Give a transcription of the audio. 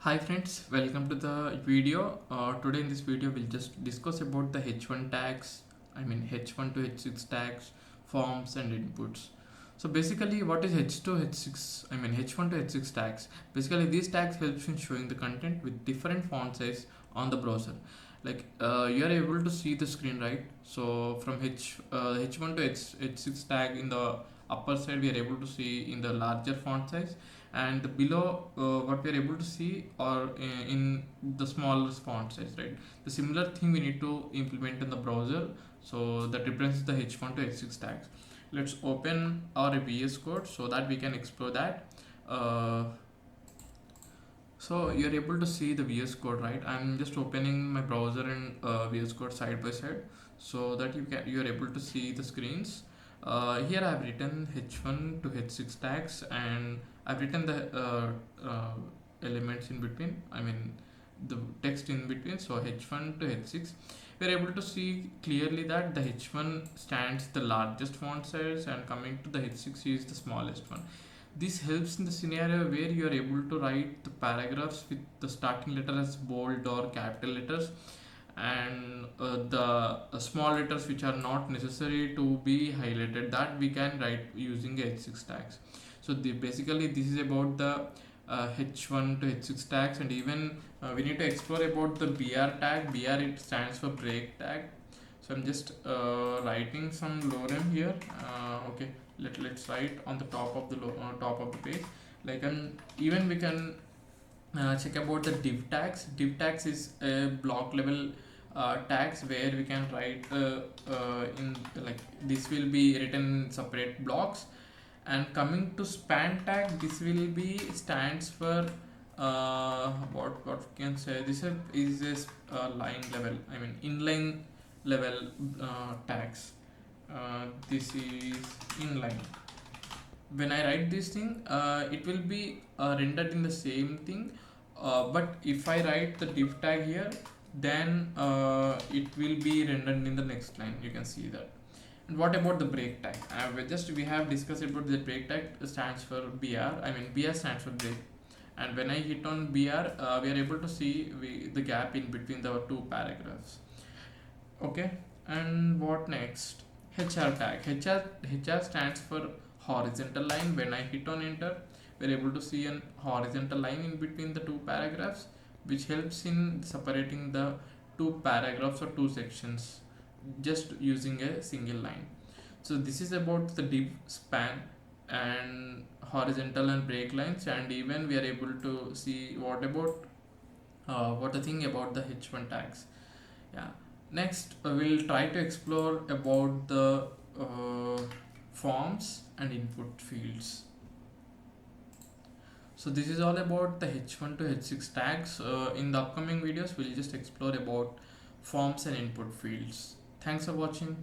Hi friends, welcome to the video. Today in this video we'll just discuss about the H1 tags, H1 to H6 tags, forms and inputs. So basically what is H2, H6, H1 to H6 tags? Basically these tags helps in showing the content with different font size on the browser. You are able to see the screen, right? So from H1 to H6 tag in the upper side we are able to see in the larger font size, and below what we are able to see or in the smaller font size, right? The similar thing we need to implement in the browser, so that represents the H1 to H6 tags. Let's open our VS Code so that we can explore that. So you're able to see the VS Code, right? I'm just opening my browser and VS Code side by side so that you're able to see the screens. Here I've written H1 to H6 tags, and I've written the elements in between. The text in between. So H1 to H6, we're able to see clearly that the H1 stands the largest font size, and coming to the H6 is the smallest one. This helps in the scenario where you are able to write the paragraphs with the starting letter as bold or capital letters, and the small letters which are not necessary to be highlighted, that we can write using H6 tags. So basically this is about the H1 to H6 tags, and even we need to explore about the BR tag. BR, it stands for break tag. So I'm just writing some lorem here. Okay, let's write on the top of the top of the page. Even we can check about the div tags. Div tags is a block level tags where we can write in, like, this will be written in separate blocks. And coming to span tag, this will be stands for what we can say, this is a line level, inline level tags. This is inline. When I write this thing, it will be rendered in the same thing, but if I write the div tag here, then it will be rendered in the next line. You can see that. And what about the break tag? We have discussed about the break tag stands for BR. BR stands for break. And when I hit on BR, we are able to see the gap in between the two paragraphs. Okay, and what next? HR tag. HR stands for horizontal line. When I hit on enter, we're able to see an horizontal line in between the two paragraphs, which helps in separating the two paragraphs or two sections just using a single line. So this is about the div, span, and horizontal and break lines, and even we are able to see what the thing about the H1 tags. Yeah. Next, we'll try to explore about the forms and input fields. So this is all about the H1 to H6 tags. In the upcoming videos, we'll just explore about forms and input fields. Thanks for watching.